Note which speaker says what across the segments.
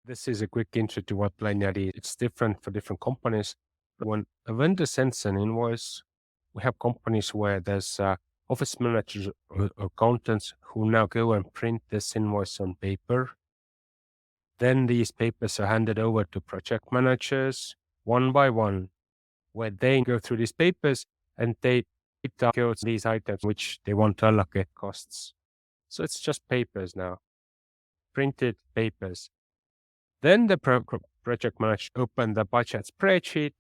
Speaker 1: This is a quick intro to what Planyard is. It's different for different companies. When a vendor sends an invoice, we have companies where there's office managers or accountants who now go and print this invoice on paper. Then these papers are handed over to project managers one by one, where they go through these papers and they pick out these items which they want to allocate costs. So it's just papers now, printed papers. Then the project manager open the budget spreadsheet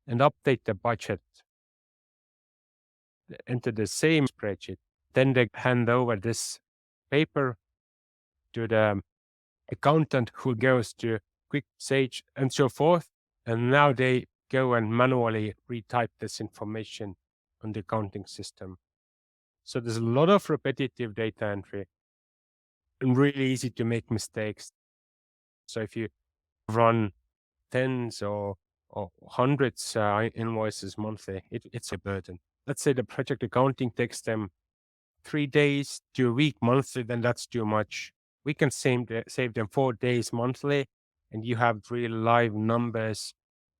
Speaker 1: and update the budget into the same spreadsheet. Then they hand over this paper to the accountant who goes to Quick Sage and so forth. And now they go and manually retype this information on the accounting system. So there's a lot of repetitive data entry and really easy to make mistakes. So if you run tens or hundreds invoices monthly, it's a burden. Let's say the project accounting takes them 3 days to a week monthly, then that's too much. We can save them 4 days monthly, and you have real live numbers,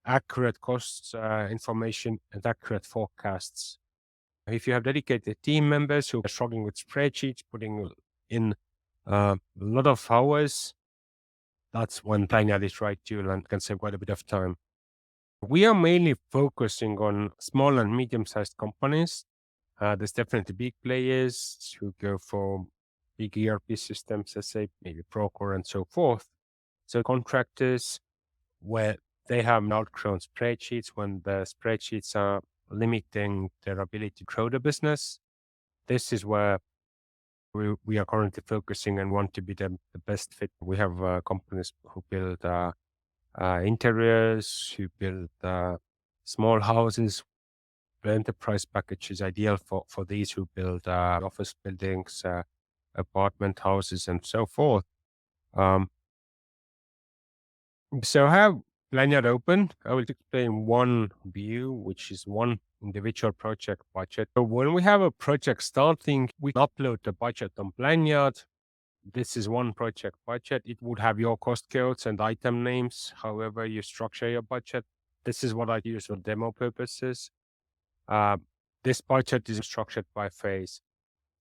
Speaker 1: accurate costs information, and accurate forecasts. If you have dedicated team members who are struggling with spreadsheets, putting in a lot of hours, that's when Planyard is right tool and can save quite a bit of time. We are mainly focusing on small and medium-sized companies. There's definitely big players who go for big ERP systems, let's say maybe Procore and so forth. So contractors where they have outgrown spreadsheets, when the spreadsheets are limiting their ability to grow the business. This is where we are currently focusing and want to be the best fit. We have companies who build interiors, who build small houses. The enterprise package is ideal for these who build office buildings, apartment houses, and so forth. So I have Planyard open. I will explain one view, which is one individual project budget. So when we have a project starting, we upload the budget on Planyard. This is one project budget. It would have your cost codes and item names, however you structure your budget. This is what I use for demo purposes. This budget is structured by phase.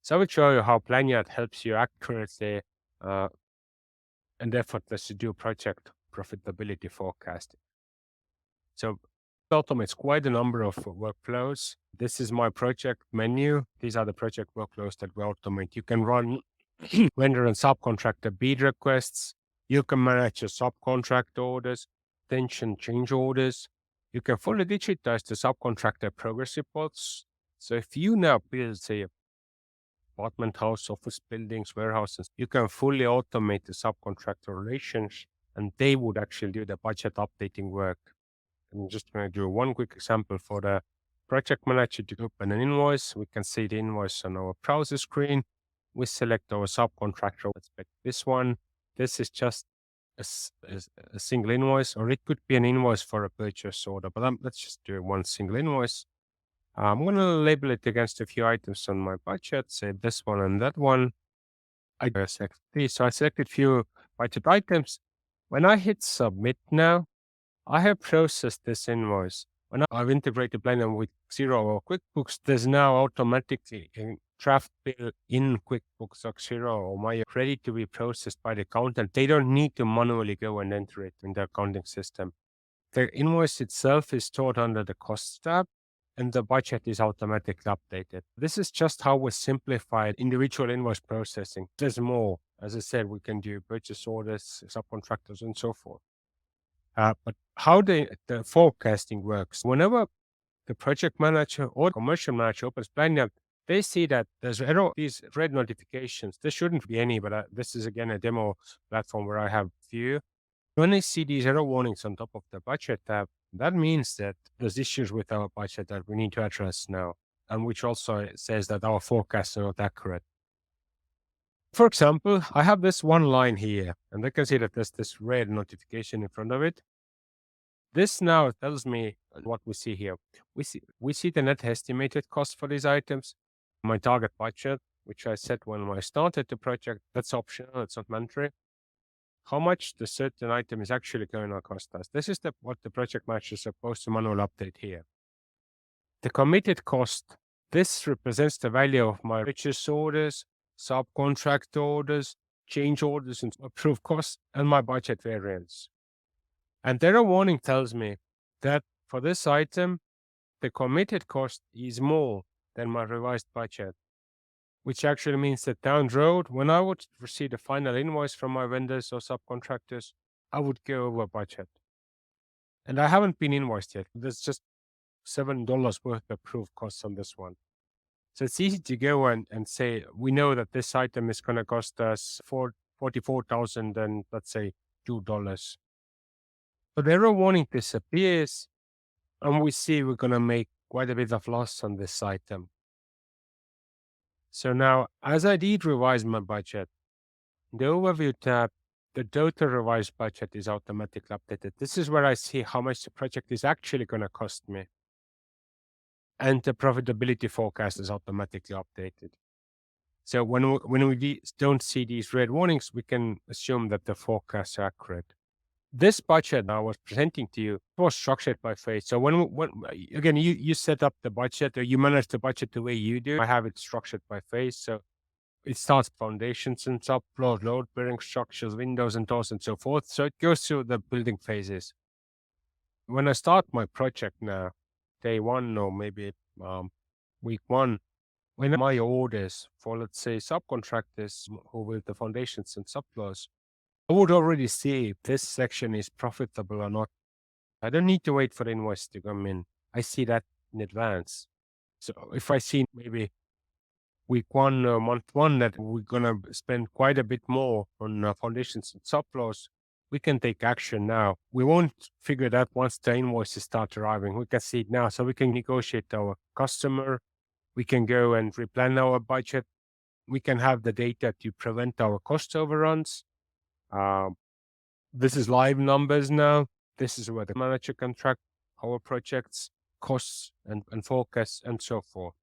Speaker 1: So I will show you how Planyard helps you accurately and effortlessly do project profitability forecasting. So it automates quite a number of workflows. This is my project menu. These are the project workflows that we automate. You can run vendor and subcontractor bid requests. You can manage your subcontract orders, tension change orders. You can fully digitize the subcontractor progress reports. So if you now build, say, apartment house, office buildings, warehouses, you can fully automate the subcontractor relations, and they would actually do the budget updating work. I'm just going to do one quick example for the project manager to open an invoice. We can see the invoice on our browser screen. We select our subcontractor. Let's pick this one. This is just a single invoice, or it could be an invoice for a purchase order, but let's just do one single invoice. I'm going to label it against a few items on my budget, say this one and that one. I select these. So I selected few budget items. When I hit submit now, I have processed this invoice. When I've integrated Planyard with Xero or QuickBooks, there's now automatically a draft bill in QuickBooks or Xero or Maya ready to be processed by the accountant. They don't need to manually go and enter it in the accounting system. The invoice itself is stored under the costs tab, and the budget is automatically updated. This is just how we simplify individual invoice processing. There's more. As I said, we can do purchase orders, subcontractors, and so forth. But how the forecasting works, whenever the project manager or commercial manager opens Planyard, they see that there's these red notifications. There shouldn't be any, but this is again a demo platform where I have few. When I see these error warnings on top of the budget tab, that means that there's issues with our budget that we need to address now, and which also says that our forecasts are not accurate. For example, I have this one line here, and I can see that there's this red notification in front of it. This now tells me what we see here. We see the net estimated cost for these items, my target budget, which I set when I started the project. That's optional, it's not mandatory. how much the certain item is actually going to cost us. This is what the project manager is supposed to manually update here. The committed cost, this represents the value of my purchase orders, subcontract orders, change orders and approved costs, and my budget variance. And the error warning tells me that for this item, the committed cost is more than my revised budget, which actually means that down the road, when I would receive the final invoice from my vendors or subcontractors, I would go over budget. And I haven't been invoiced yet. There's just $7 worth of approved costs on this one. So it's easy to go and say, we know that this item is going to cost us $44,000 and let's say $2. So the error warning disappears and we see we're going to make quite a bit of loss on this item. So now, as I did revise my budget, the overview tab, the total revised budget is automatically updated. This is where I see how much the project is actually going to cost me. And the profitability forecast is automatically updated. So when we don't see these red warnings, we can assume that the forecasts are accurate. This budget I was presenting to you was structured by phase. So when again, you set up the budget or you manage the budget the way you do, I have it structured by phase. So it starts foundations and subfloor, load bearing structures, windows and doors and so forth. So it goes through the building phases. When I start my project now, day one or maybe week one, when my orders for, let's say, subcontractors who build the foundations and subfloors, I would already see if this section is profitable or not. I don't need to wait for the invoice to come in. I see that in advance. So if I see maybe week one or month one that we're going to spend quite a bit more on foundations and subfloors, we can take action now. We won't figure that once the invoices start arriving. We can see it now. So we can negotiate our customer. We can go and replan our budget. We can have the data to prevent our cost overruns. This is live numbers now. This is where the manager can track our projects, costs, and forecasts, and so forth.